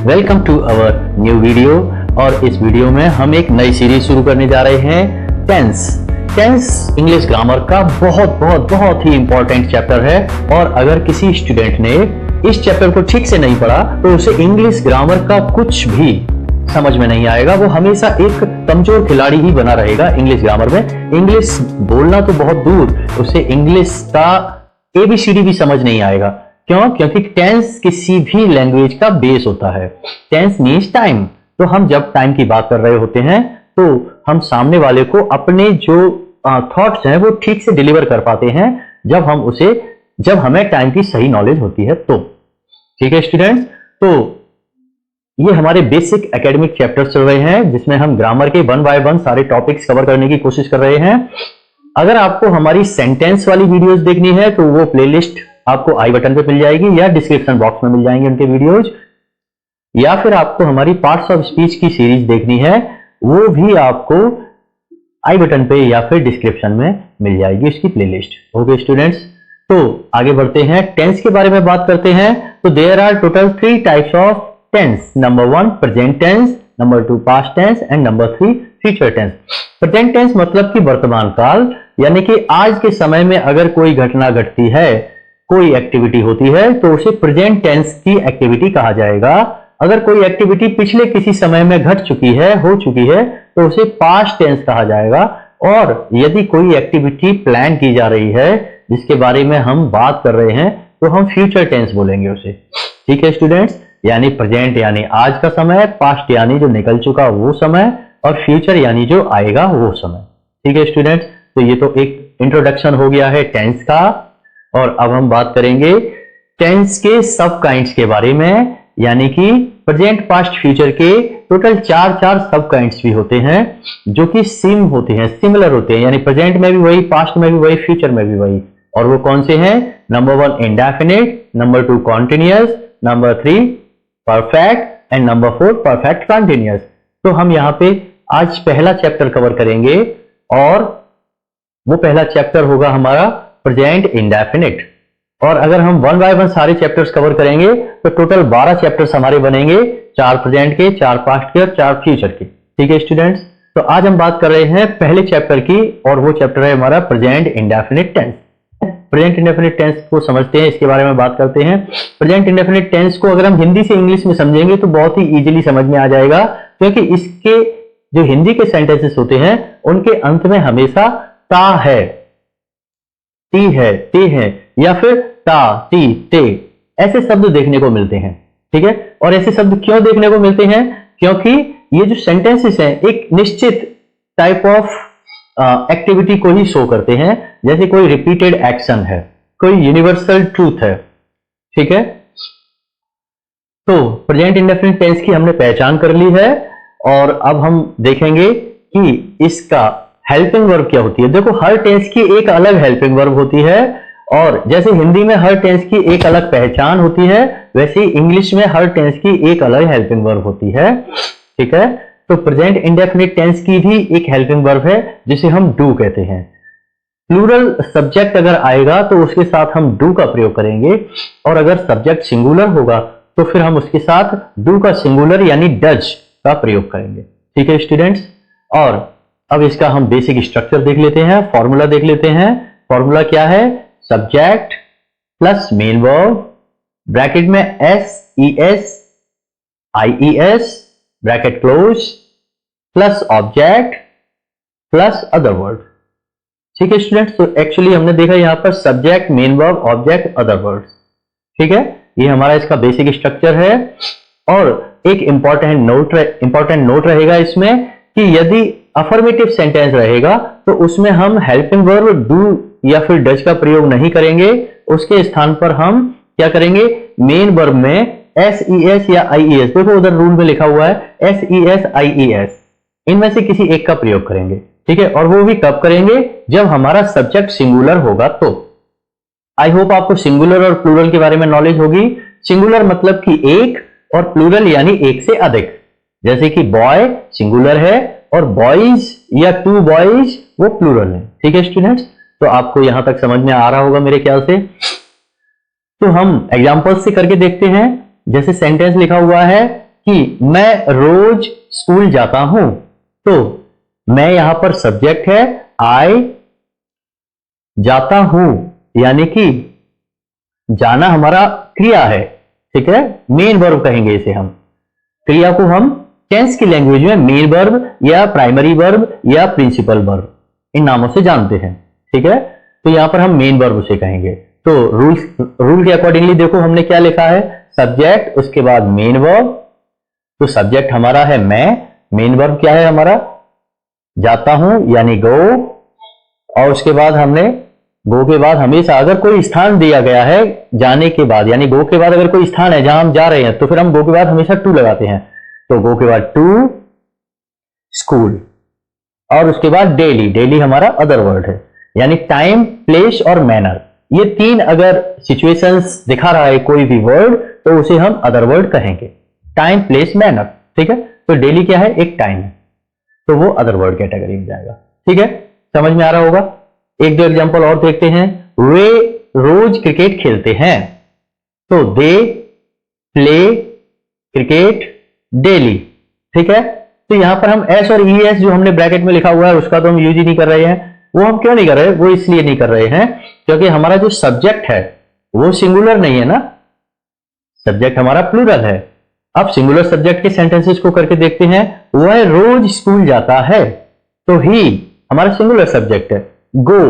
Welcome to our new video. और इस video में हम एक नई सीरीज शुरू करने जा रहे हैं टेंस इंग्लिश ग्रामर का बहुत ही इंपॉर्टेंट चैप्टर है। और अगर किसी स्टूडेंट ने इस चैप्टर को ठीक से नहीं पढ़ा तो उसे इंग्लिश ग्रामर का कुछ भी समझ में नहीं आएगा। वो हमेशा एक कमजोर खिलाड़ी ही बना रहेगा इंग्लिश ग्रामर में। इंग्लिश बोलना तो बहुत दूर, उसे इंग्लिश का ABCD भी समझ नहीं आएगा। क्यों? क्योंकि टेंस किसी भी लैंग्वेज का बेस होता है। Tense means time. तो हम जब टाइम की बात कर रहे होते हैं तो हम सामने वाले को अपने जो थॉट्स हैं वो ठीक से डिलीवर कर पाते हैं जब हमें टाइम की सही नॉलेज होती है तो। ठीक है स्टूडेंट्स, तो ये हमारे बेसिक एकेडमिक चैप्टर्स चल रहे हैं जिसमें हम ग्रामर के 1 बाय 1 सारे टॉपिक्स कवर करने की कोशिश कर रहे हैं। अगर आपको हमारी सेंटेंस वाली वीडियोस देखनी है तो वो प्लेलिस्ट आपको आई बटन पे मिल जाएगी या डिस्क्रिप्शन बॉक्स में मिल जाएंगे उनके वीडियोज, या फिर आपको हमारी पार्ट्स ऑफ स्पीच की सीरीज देखनी है वो भी आपको आई बटन पे या फिर डिस्क्रिप्शन में मिल जाएगी उसकी प्लेलिस्ट। ओके स्टूडेंट्स, तो आगे बढ़ते हैं, टेंस के बारे में बात करते हैं। तो there are total 3 types of tense. Number 1 present tense, number 2 past tense and number 3 future tense. Present tense मतलब कि वर्तमान काल, यानी कि आज के समय में अगर कोई घटना घटती है, कोई एक्टिविटी होती है तो उसे प्रेजेंट टेंस की एक्टिविटी कहा जाएगा। अगर कोई एक्टिविटी पिछले किसी समय में घट चुकी है, हो चुकी है, तो उसे पास्ट टेंस कहा जाएगा। और यदि कोई एक्टिविटी प्लान की जा रही है जिसके बारे में हम बात कर रहे हैं तो हम फ्यूचर टेंस बोलेंगे उसे। ठीक है स्टूडेंट्स, यानी प्रेजेंट यानी आज का समय, पास्ट यानी जो निकल चुका वो समय, और फ्यूचर यानी जो आएगा वो समय। ठीक है स्टूडेंट्स, तो ये तो एक इंट्रोडक्शन हो गया है टेंस का। और अब हम बात करेंगे टेंस के सब काइंड्स के बारे में, यानी कि प्रेजेंट पास्ट फ्यूचर के टोटल 4 सब काइंड्स भी होते हैं जो कि सिम होते हैं, सिमिलर होते हैं, यानी प्रेजेंट में भी वही, पास्ट में भी वही, फ्यूचर में भी वही। और वो कौन से हैं? Number 1 indefinite, number 2 continuous, number 3 perfect and number 4 perfect continuous. तो हम यहाँ पे आज पहला चैप्टर कवर करेंगे और वो पहला चैप्टर होगा हमारा प्रेजेंट इंडेफिनिट। और अगर हम 1 बाय 1 सारे चैप्टर्स कवर करेंगे तो टोटल 12 चैप्टर्स हमारे बनेंगे, 4 प्रेजेंट के, 4 पास्ट के और 4 फ्यूचर के। ठीक है स्टूडेंट्स, तो आज हम बात कर रहे हैं पहले चैप्टर की और वो चैप्टर है हमारा present indefinite tense. Present indefinite tense को समझते हैं, इसके बारे में बात करते हैं। प्रेजेंट इंडेफिनिट टेंस को अगर हम हिंदी से इंग्लिश में समझेंगे तो बहुत ही इजीली समझ में आ जाएगा, क्योंकि इसके जो हिंदी के सेंटेंसेस होते हैं उनके अंत में हमेशा ता है, ती है, ते है, या फिर ता, ती, ते ऐसे शब्द देखने को मिलते हैं। ठीक है, और ऐसे शब्द क्यों देखने को मिलते हैं? क्योंकि ये जो सेंटेंसेस हैं एक निश्चित टाइप ऑफ एक्टिविटी को ही शो करते हैं, जैसे कोई रिपीटेड एक्शन है, कोई यूनिवर्सल ट्रूथ है। ठीक है, तो प्रेजेंट इंडेफिनिट टेंस की हमने पहचान कर ली है और अब हम देखेंगे कि इसका हेल्पिंग वर्ब क्या होती है। देखो, हर टेंस की एक अलग हेल्पिंग वर्ब होती है, और जैसे हिंदी में हर टेंस की एक अलग पहचान होती है, वैसे ही इंग्लिश में हर टेंस की एक अलग हेल्पिंग वर्ब होती है। ठीक है, तो प्रेजेंट इंडेफिनिट टेंस की भी एक हेल्पिंग वर्ब है जिसे हम डू कहते हैं। प्लूरल सब्जेक्ट अगर आएगा तो उसके साथ हम डू का प्रयोग करेंगे, और अगर सब्जेक्ट सिंगुलर होगा तो फिर हम उसके साथ डू का सिंगुलर यानी डज का प्रयोग करेंगे। ठीक है स्टूडेंट्स, और अब इसका हम बेसिक स्ट्रक्चर देख लेते हैं, फॉर्मूला देख लेते हैं। फॉर्मूला क्या है? Subject plus main verb, bracket में SES IES bracket close, plus object plus other word. ठीक है स्टूडेंट्स, तो एक्चुअली हमने देखा यहां पर subject, main verb, object, other words. ठीक है, ये हमारा इसका बेसिक स्ट्रक्चर है। और एक इंपॉर्टेंट नोट रहेगा इसमें कि यदि अफर्मेटिव सेंटेंस रहेगा तो उसमें हम हेल्पिंग वर्ब डू या फिर डज का प्रयोग नहीं करेंगे, उसके स्थान पर हम क्या करेंगे? मेन वर्ब में SES या IES, देखो उधर रूल में लिखा हुआ है SES IES, इनमें से किसी एक का प्रयोग करेंगे। ठीक है, और वो भी कब करेंगे? जब हमारा सब्जेक्ट सिंगुलर होगा तो। आई होप आपको सिंगुलर और प्लूरल के बारे में नॉलेज होगी। सिंगुलर मतलब कि एक, और प्लूरल यानी एक से अधिक। जैसे कि बॉय सिंगुलर है और बॉयज या 2 बॉयज वो प्लूरल है। ठीक है स्टूडेंट्स, तो आपको यहां तक समझ में आ रहा होगा मेरे ख्याल से। तो हम एग्जांपल्स से करके देखते हैं। जैसे सेंटेंस लिखा हुआ है कि मैं रोज स्कूल जाता हूं, तो मैं यहां पर सब्जेक्ट है, आई जाता हूं, यानी कि जाना हमारा क्रिया है, ठीक है, मेन वर्ब कहेंगे इसे हम। क्रिया को हम टेंस की लैंग्वेज में मेन वर्ब या प्राइमरी वर्ब या प्रिंसिपल वर्ब इन नामों से जानते हैं, ठीक है। तो यहां पर हम मेन वर्ब उसे कहेंगे। तो रूल के अकॉर्डिंगली देखो हमने क्या लिखा है, सब्जेक्ट उसके बाद मेन वर्ब। तो सब्जेक्ट हमारा है मैं, मेन वर्ब क्या है हमारा, जाता हूं यानी गो, और उसके बाद हमने गो के बाद हमेशा अगर कोई स्थान दिया गया है जाने के बाद, यानी गो के बाद अगर कोई स्थान है जहां हम जा रहे हैं, तो फिर हम गो के बाद हमेशा टू लगाते हैं। तो गो के बाद टू स्कूल, और उसके बाद डेली, डेली हमारा अदर वर्ड है, यानी टाइम, प्लेस और मैनर। ये तीन अगर सिचुएशंस दिखा रहा है कोई भी वर्ड, तो उसे हम अदर वर्ड कहेंगे, टाइम, प्लेस, मैनर, ठीक है। तो डेली क्या है, एक टाइम है, तो वो अदर वर्ड कैटेगरी में जाएगा, ठीक है। समझ में आ रहा होगा। एक दो एग्जांपल और देखते हैं। वे रोज क्रिकेट खेलते हैं, तो दे प्ले क्रिकेट डेली, ठीक है। तो यहां पर हम एस और ई एस जो हमने ब्रैकेट में लिखा हुआ है उसका तो हम यूज ही नहीं कर रहे हैं। वो हम क्यों नहीं कर रहे, वो इसलिए नहीं कर रहे हैं क्योंकि हमारा जो सब्जेक्ट है वो सिंगुलर नहीं है ना, सब्जेक्ट हमारा प्लूरल है। अब सिंगुलर सब्जेक्ट के सेंटेंसेस को करके देखते हैं। वह रोज स्कूल जाता है, तो ही हमारा सिंगुलर सब्जेक्ट है, गो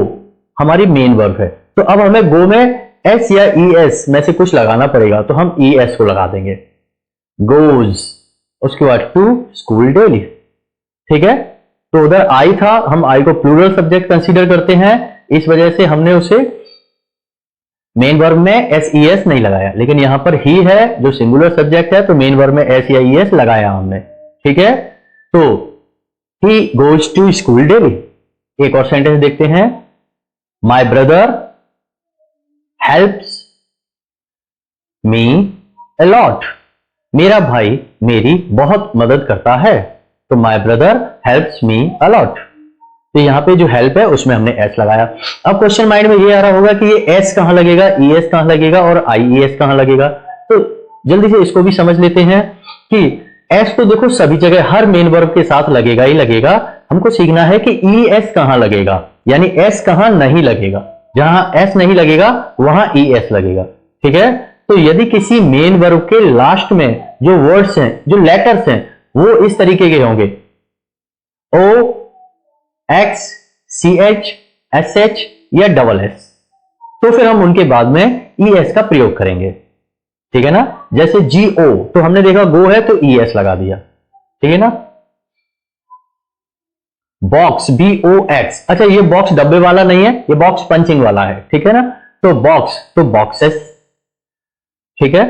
हमारी मेन वर्ब है। तो अब हमें गो में एस या ई एस में से कुछ लगाना पड़ेगा, तो हम ई एस को लगा देंगे, गोज। उसके बाद टू स्कूल डेली, ठीक है। तो उधर आई था, हम आई को प्लूरल सब्जेक्ट कंसीडर करते हैं, इस वजह से हमने उसे मेन वर्ब में एस ई एस नहीं लगाया। लेकिन यहां पर ही है जो सिंगुलर सब्जेक्ट है, तो मेन वर्ब में एस या ई एस लगाया हमने, ठीक है। तो he goes to school daily. एक और सेंटेंस देखते हैं। My brother helps me a lot, मेरा भाई मेरी बहुत मदद करता है, तो my brother helps me a lot. तो यहां पे जो हेल्प है उसमें हमने एस लगाया। अब क्वेश्चन माइंड में ये आ रहा होगा कि ये एस कहां लगेगा, ई एस कहां लगेगा और आई ई एस कहां लगेगा। तो जल्दी से इसको भी समझ लेते हैं कि एस तो देखो सभी जगह हर मेन वर्ब के साथ लगेगा ही लगेगा। हमको सीखना है कि ई एस कहां लगेगा, यानी एस कहां नहीं लगेगा। जहां एस नहीं लगेगा वहां ई एस लगेगा, ठीक है। तो यदि किसी मेन वर्ब के लास्ट में जो वर्ड्स हैं, जो लेटर्स हैं, वो इस तरीके के होंगे, O, X, C H, S H या डबल एस, तो फिर हम उनके बाद में ई एस का प्रयोग करेंगे, ठीक है ना। जैसे जी ओ, तो हमने देखा गो है तो ई एस लगा दिया, ठीक है ना। बॉक्स, बी ओ एक्स, अच्छा ये बॉक्स डब्बे वाला नहीं है, ये बॉक्स पंचिंग वाला है, ठीक है ना। तो बॉक्स तो बॉक्सेस, ठीक है।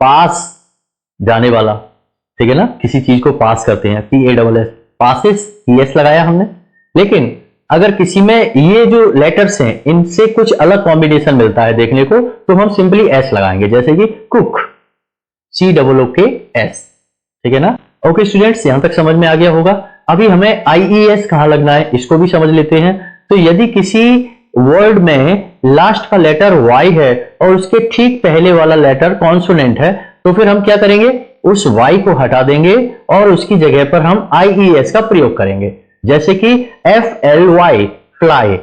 पास जाने वाला, ठीक है ना, किसी चीज को पास करते हैं, P A double S, passes, E S लगाया हमने। लेकिन अगर किसी में ये जो लेटर्स हैं इनसे कुछ अलग कॉम्बिनेशन मिलता है देखने को, तो हम सिंपली एस लगाएंगे, जैसे कि कुक, सी डबल ओ के एस, ठीक है ना। ओके स्टूडेंट्स, यहां तक समझ में आ गया होगा। अभी हमें आई ई एस कहां लगना है इसको भी समझ लेते हैं। तो यदि किसी वर्ड में लास्ट का लेटर वाई है और उसके ठीक पहले वाला लेटर कॉन्सोनेंट है, तो फिर हम क्या करेंगे, उस वाई को हटा देंगे और उसकी जगह पर हम आई ई एस का प्रयोग करेंगे, जैसे कि एफ एल वाई, फ्लाई,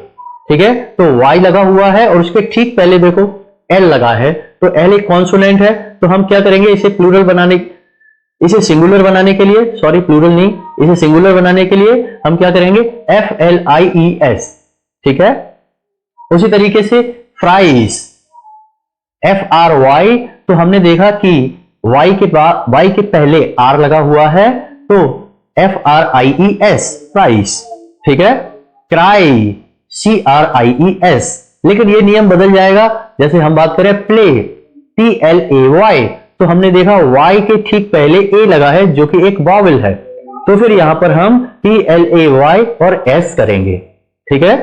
ठीक है। तो वाई लगा हुआ है और उसके ठीक पहले देखो एल लगा है, तो एल एक कॉन्सोनेंट है, तो हम क्या करेंगे, इसे प्लूरल बनाने, इसे सिंगुलर बनाने के लिए, सॉरी प्लूरल नहीं, इसे सिंगुलर बनाने के लिए हम क्या करेंगे, F L I E S, ठीक है। उसी तरीके से फ्राइज, एफ आर वाई, तो हमने देखा कि वाई के बाद, वाई के पहले आर लगा हुआ है, तो F R I E S, fries, ठीक है। Cry, C R I E S, लेकिन ये नियम बदल जाएगा। जैसे हम बात करें play, T L A Y, तो हमने देखा वाई के ठीक पहले ए लगा है जो कि एक वॉवेल है, तो फिर यहां पर हम टी एल ए वाई और एस करेंगे, ठीक है।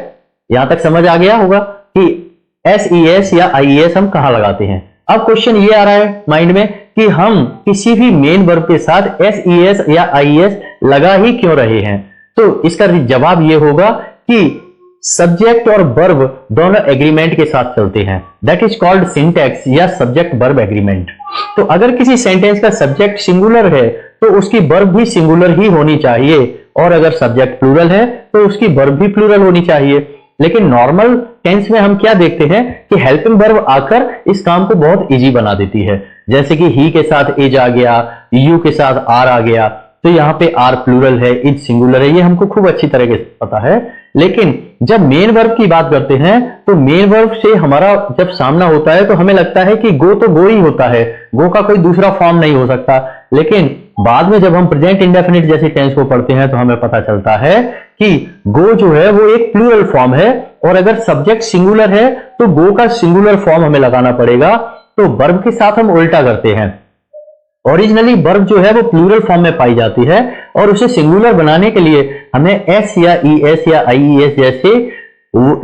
यहां तक समझ आ गया होगा कि एस ई एस या आई एस हम कहां लगाते हैं। अब क्वेश्चन ये आ रहा है माइंड में कि हम किसी भी मेन वर्ब के साथ एस ई एस या आई एस लगा ही क्यों रहे हैं। तो इसका जवाब ये होगा कि सब्जेक्ट और वर्ब दोनों एग्रीमेंट के साथ चलते हैं, दैट इज कॉल्ड सिंटैक्स या सब्जेक्ट वर्ब एग्रीमेंट। तो अगर किसी सेंटेंस का सब्जेक्ट सिंगुलर है तो उसकी वर्ब भी सिंगुलर ही होनी चाहिए, और अगर सब्जेक्ट प्लूरल है तो उसकी वर्ब भी प्लूरल होनी चाहिए। लेकिन नॉर्मल टेंस में हम क्या देखते हैं कि हेल्पिंग वर्ब आकर इस काम को बहुत इजी बना देती है, जैसे कि ही के साथ इज आ गया, यू के साथ आर आ गया, तो यहाँ पे आर प्लूरल है, इज सिंगुलर है, ये हमको खूब अच्छी तरह से पता है। लेकिन जब मेन वर्ब की बात करते हैं तो मेन वर्ब से हमारा जब सामना होता है तो हमें लगता है कि गो तो गो ही होता है, गो का कोई दूसरा फॉर्म नहीं हो सकता। लेकिन बाद में जब हम प्रेजेंट इंडेफिनिट जैसे टेंस को पढ़ते हैं तो हमें पता चलता है कि गो जो है वो एक प्लूरल फॉर्म है, और अगर सब्जेक्ट सिंगुलर है तो गो का सिंगुलर फॉर्म हमें लगाना पड़ेगा। तो वर्ब के साथ हम उल्टा करते हैं। ओरिजिनली वर्ब जो है वो प्लूरल फॉर्म में पाई जाती है, और उसे सिंगुलर बनाने के लिए हमें एस या ई एस या आई ई एस जैसे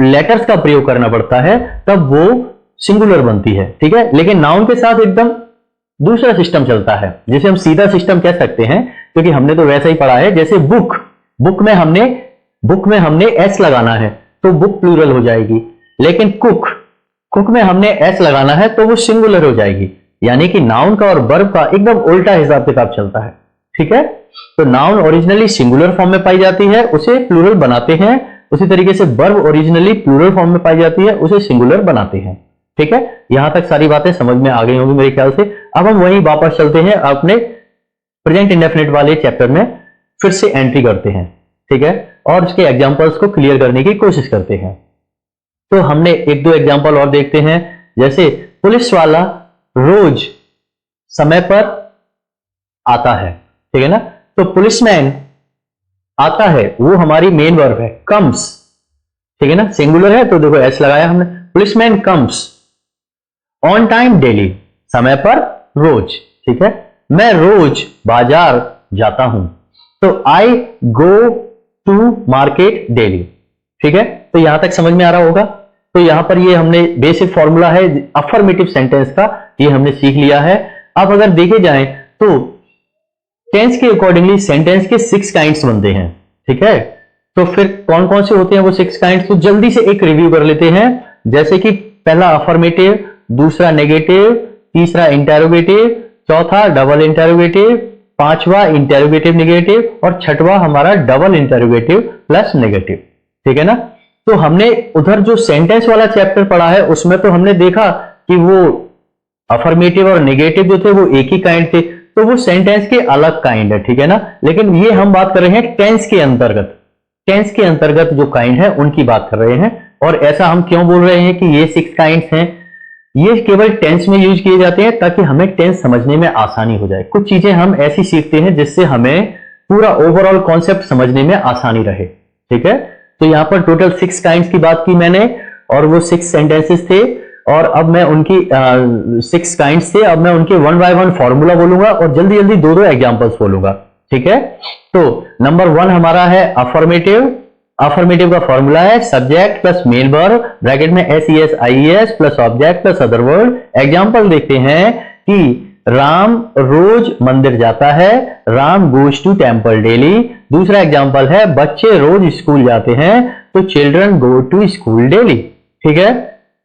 लेटर्स का प्रयोग करना पड़ता है, तब वो सिंगुलर बनती है, ठीक है। लेकिन नाउन के साथ एकदम दूसरा सिस्टम चलता है, जिसे हम सीधा सिस्टम कह सकते हैं, क्योंकि हमने तो वैसा ही पढ़ा है। जैसे बुक, बुक में हमने एस लगाना है तो बुक प्लूरल हो जाएगी, लेकिन कुक, कुक में हमने एस लगाना है तो वो सिंगुलर हो जाएगी। यानी कि नाउन का और वर्ब का एकदम उल्टा हिसाब किताब चलता है, ठीक है। तो नाउन ओरिजिनली सिंगुलर फॉर्म में पाई जाती है, उसे प्लूरल बनाते हैं। उसी तरीके से वर्ब ओरिजिनली प्लूरल फॉर्म में पाई जाती है, उसे सिंगुलर बनाते हैं, ठीक है। यहां तक सारी बातें समझ में आ गई होंगी मेरे ख्याल से। अब हम वहीं वापस चलते हैं, अपने प्रेजेंट इंडेफिनिट वाले चैप्टर में फिर से एंट्री करते हैं, ठीक है, और उसके एग्जांपल्स को क्लियर करने की कोशिश करते हैं। तो हमने एक दो एग्जांपल और देखते हैं, जैसे पुलिस वाला रोज समय पर आता है, ठीक है ना। तो पुलिसमैन आता है, वो हमारी मेन वर्ब है, कम्स, ठीक है ना, सिंगुलर है तो देखो एस लगाया हमने। Policeman comes on time daily, समय पर रोज, ठीक है। मैं रोज बाजार जाता हूं, तो आई गो टू मार्केट डेली, ठीक है। तो यहां तक समझ में आ रहा होगा। तो यहां पर ये हमने बेसिक फॉर्मूला है अफर्मेटिव सेंटेंस का, ये हमने सीख लिया है। अब अगर देखे जाएं तो टेंस के अकॉर्डिंगली सेंटेंस के 6 काइंड्स बनते हैं, ठीक है। तो फिर कौन कौन से होते हैं वो 6 काइंड्स, तो जल्दी से एक रिव्यू कर लेते हैं। जैसे कि पहला अफर्मेटिव, दूसरा नेगेटिव, तीसरा इंटेरोगेटिव, चौथा डबल इंटेरोगेटिव, पांचवा इंटेरोगेटिव नेगेटिव, और छठवां हमारा डबल इंटेरोगेटिव प्लस नेगेटिव, ठीक है ना। तो हमने उधर जो सेंटेंस वाला चैप्टर पढ़ा है उसमें तो हमने देखा कि वो अफर्मेटिव और नेगेटिव जो थे वो एक ही काइंड थे, तो वो सेंटेंस के अलग काइंड है, ठीक है ना। लेकिन ये हम बात कर रहे हैं टेंस के अंतर्गत, टेंस के अंतर्गत जो काइंड है उनकी बात कर रहे हैं। और ऐसा हम क्यों बोल रहे हैं कि ये 6 काइंड्स हैं, ये केवल टेंस में यूज किए जाते हैं ताकि हमें टेंस समझने में आसानी हो जाए। कुछ चीजें हम ऐसी सीखते हैं जिससे हमें पूरा ओवरऑल कॉन्सेप्ट समझने में आसानी रहे, ठीक है। तो यहां पर टोटल 6 काइंड्स की बात की मैंने, और वो 6 सेंटेंसेस थे, और अब मैं उनकी 6 काइंड्स थे, अब मैं उनके 1 बाय 1 फॉर्मूला बोलूंगा और जल्दी जल्दी 2 एग्जांपल्स बोलूंगा, ठीक है। तो नंबर 1 हमारा है अफर्मेटिव। अफर्मेटिव का फॉर्मूला है subject plus main verb, bracket में SES IES plus object plus other word. Example देखते हैं कि राम रोज मंदिर जाता है, Ram goes to temple daily. दूसरा एग्जांपल है बच्चे रोज स्कूल जाते हैं, तो children go to school daily, ठीक है।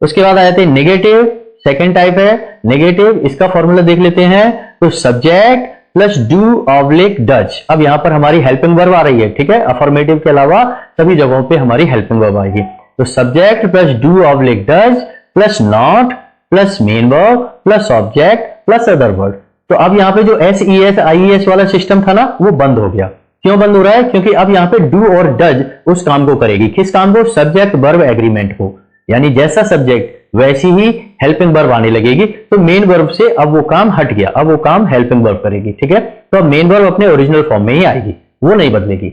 उसके बाद आ जाते हैं नेगेटिव, सेकेंड टाइप है नेगेटिव। इसका फॉर्मूला देख लेते हैं, तो subject plus do oblique does. अब यहां पर हमारी हेल्पिंग वर्ब आ रही है, ठीक है। अफर्मेटिव के अलावा सभी जगहों पे हमारी हेल्पिंग वर्ब आएगी। तो subject plus do oblique does plus not plus main verb plus object plus other word. तो अब यहां पे जो SES IES वाला सिस्टम था ना वो बंद हो गया। क्यों बंद हो रहा है? क्योंकि अब यहां पे डू और डज उस काम को करेगी। किस काम को? सब्जेक्ट वर्ब एग्रीमेंट को। यानी जैसा सब्जेक्ट वैसी ही हेल्पिंग वर्ब आने लगेगी। तो मेन वर्ब से अब वो काम हट गया, अब वो काम हेल्पिंग वर्ब करेगी, ठीक है। तो अब मेन वर्ब अपने ओरिजिनल फॉर्म में ही आएगी, वो नहीं बदलेगी,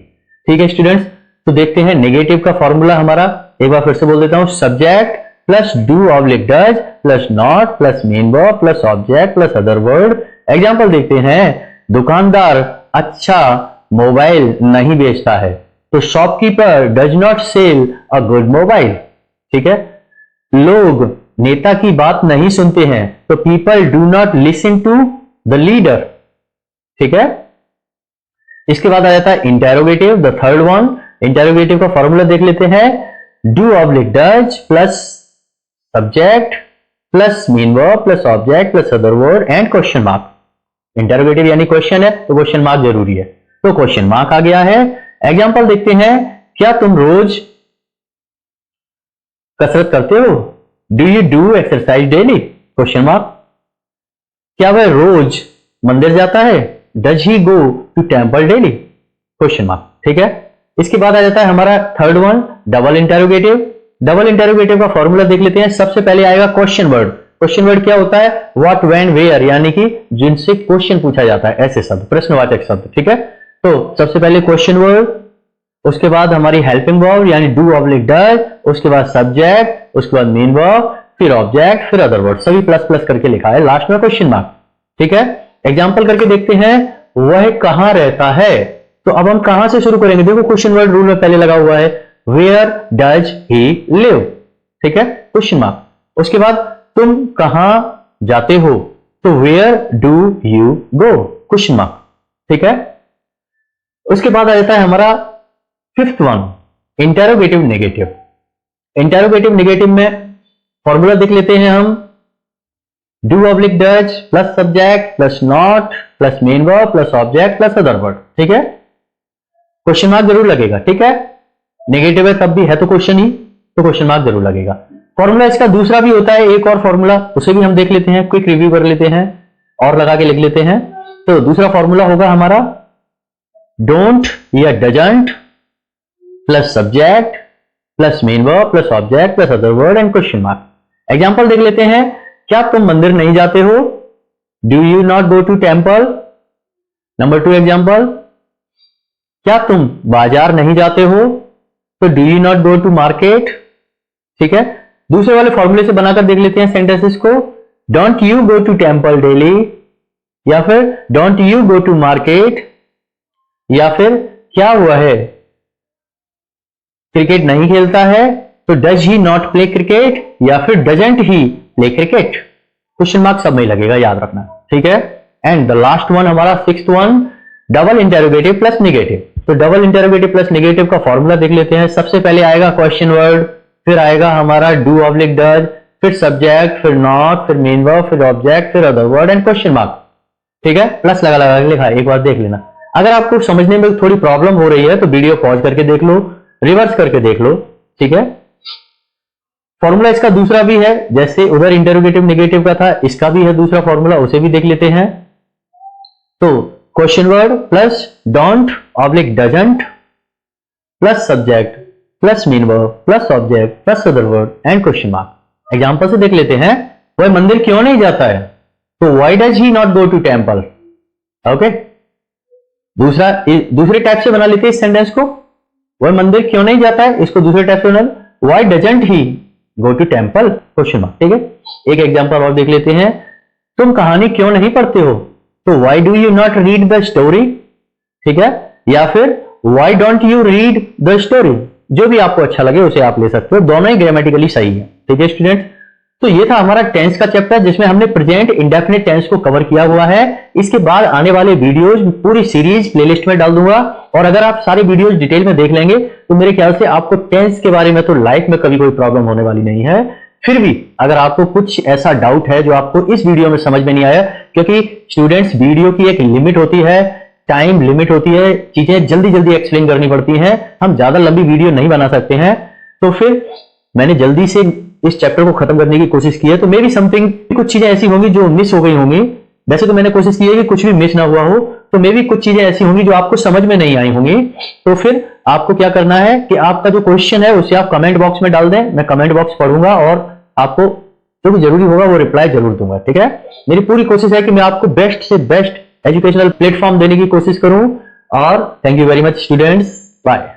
ठीक है स्टूडेंट्स। तो देखते हैं नेगेटिव का फॉर्मूला हमारा, एक बार फिर से बोल देता हूं, subject plus do oblique does plus not plus main verb plus object plus other word. Example देखते हैं, दुकानदार अच्छा मोबाइल नहीं बेचता है, तो shopkeeper does not sell a good mobile, ठीक है। लोग नेता की बात नहीं सुनते हैं, तो people do not listen to the leader, ठीक है। इसके बाद आ जाता है interrogative, the third one. Interrogative का फॉर्मूला देख लेते हैं, do oblique does plus subject plus main verb plus object plus other word and question mark. Interrogative यानी क्वेश्चन है तो क्वेश्चन मार्क जरूरी है, तो क्वेश्चन मार्क आ गया है। एग्जाम्पल देखते हैं, क्या तुम रोज कसरत करते हो? Do you do exercise daily? Question mark. क्या वह रोज मंदिर जाता है? Does he go to temple daily? Question mark. ठीक है, इसके बाद आ जाता है हमारा third one, double interrogative. Double interrogative का फॉर्मूला देख लेते हैं। सबसे पहले आएगा क्वेश्चन वर्ड। क्वेश्चन वर्ड क्या होता है? व्हाट, व्हेन, वेयर, यानी कि जिनसे क्वेश्चन पूछा जाता है, ऐसे शब्द, प्रश्नवाचक शब्द। ठीक है, तो सबसे पहले क्वेश्चन वर्ड, उसके बाद हमारी हेल्पिंग वर्ब यानी डू ऑब्लिक डज, उसके बाद सब्जेक्ट, उसके बाद मेन वर्ब, फिर ऑब्जेक्ट, फिर अदर वर्ड, सभी प्लस प्लस करके लिखा है, लास्ट में क्वेश्चन मार्क। ठीक है, एग्जाम्पल करके देखते हैं। वह कहां रहता है? तो अब हम कहां से शुरू करेंगे? देखो क्वेश्चन वर्ड रूल में पहले लगा हुआ है, वेयर डज ही लिव? ठीक है, क्वेश्चन मार्क। उसके बाद तुम कहां जाते हो? तो where do you go? Question mark. ठीक है, उसके बाद आ जाता है हमारा fifth one, interrogative negative. Interrogative negative में फॉर्मूला देख लेते हैं हम। Do oblique does plus subject plus not plus main verb plus object plus other word. ठीक है, क्वेश्चन मार्क जरूर लगेगा। ठीक है, नेगेटिव है तब भी है तो क्वेश्चन ही, तो क्वेश्चन मार्क जरूर लगेगा। फॉर्मूला इसका दूसरा भी होता है, एक और फॉर्मूला, उसे भी हम देख लेते हैं, क्विक रिव्यू कर लेते हैं और लगा के लिख लेते हैं। तो दूसरा फॉर्मूला होगा हमारा डोंट या doesn't plus subject plus main verb plus object plus other word and question mark. Example देख लेते हैं। क्या तुम मंदिर नहीं जाते हो? Do you not go to temple? Number 2 example, क्या तुम बाजार नहीं जाते हो? तो do you not go to market? ठीक है, दूसरे वाले फॉर्मूले से बनाकर देख लेते हैं सेंटेंसेस को। Don't you go to temple daily, या फिर don't you go to market, या फिर क्या हुआ है क्रिकेट नहीं खेलता है? तो does he not play cricket, या फिर doesn't he play cricket? Question mark सब में लगेगा, याद रखना। ठीक है, एंड द लास्ट वन हमारा sixth one, double interrogative plus negative. तो डबल इंटरोगेटिव प्लस नेगेटिव का फॉर्मूला देख लेते हैं। सबसे पहले आएगा क्वेश्चन वर्ड, फिर आएगा हमारा डू ऑब्लिक डज, फिर सब्जेक्ट, फिर नॉट, फिर मेन वर्ब, फिर ऑब्जेक्ट, फिर other word and question mark. ठीक है, प्लस लगा लगा के लिखा है, एक बार देख लेना। अगर आपको समझने में थोड़ी प्रॉब्लम हो रही है तो वीडियो पॉज करके देख लो, रिवर्स करके देख लो। ठीक है, फॉर्मूला इसका दूसरा भी है, जैसे उधर इंटरोगेटिव नेगेटिव का था, इसका भी है दूसरा फॉर्मूला, उसे भी देख लेते हैं। तो question word plus don't oblique doesn't plus subject plus main verb plus object plus other word and question mark. Example से देख लेते हैं। वह मंदिर क्यों नहीं जाता है? तो why does he not go to temple? Okay, दूसरे टाइप से बना लेते हैं इस सेंटेंस को। वह मंदिर क्यों नहीं जाता है, इसको दूसरे टाइप से बना, why doesn't he go to temple? Question mark. ठीक है, एक एग्जांपल और देख लेते हैं। तुम कहानी क्यों नहीं पढ़ते हो? तो why do you not read the story? ठीक है, या फिर why don't you read the story? जो भी आपको अच्छा लगे उसे आप ले सकते हो, दोनों ही ग्रामेटिकली सही है। ठीक है स्टूडेंट, तो ये था हमारा टेंस का चैप्टर, जिसमें हमने प्रेजेंट इंडेफिनिट टेंस को कवर किया हुआ है। इसके बाद आने वाले वीडियोज पूरी सीरीज प्लेलिस्ट में डाल दूंगा, और अगर आप सारी वीडियोज डिटेल में देख लेंगे तो मेरे ख्याल से आपको टेंस के बारे में तो लाइफ में कभी कोई प्रॉब्लम होने वाली नहीं है। फिर भी अगर आपको कुछ ऐसा डाउट है जो आपको इस वीडियो में समझ में नहीं आया, क्योंकि स्टूडेंट्स वीडियो की एक लिमिट होती है, टाइम लिमिट होती है, चीजें जल्दी जल्दी एक्सप्लेन करनी पड़ती हैं, हम ज्यादा लंबी वीडियो नहीं बना सकते हैं, तो फिर मैंने जल्दी से इस चैप्टर को खत्म करने की कोशिश की है। तो मे बी समथिंग, कुछ चीजें ऐसी होंगी जो मिस हो गई होंगी। वैसे तो मैंने कोशिश की है कि कुछ भी मिस ना हुआ हो, तो मे बी कुछ चीजें ऐसी होंगी जो आपको समझ में नहीं आई होंगी। तो फिर आपको क्या करना है कि आपका जो क्वेश्चन है उसे आप कमेंट बॉक्स में डाल दें, मैं कमेंट बॉक्स पढ़ूंगा और आपको जो भी जरूरी होगा वो रिप्लाई जरूर दूंगा। ठीक है, मेरी पूरी कोशिश है कि मैं आपको बेस्ट से बेस्ट एजुकेशनल प्लेटफॉर्म देने की कोशिश करूं। और thank you very much students, bye.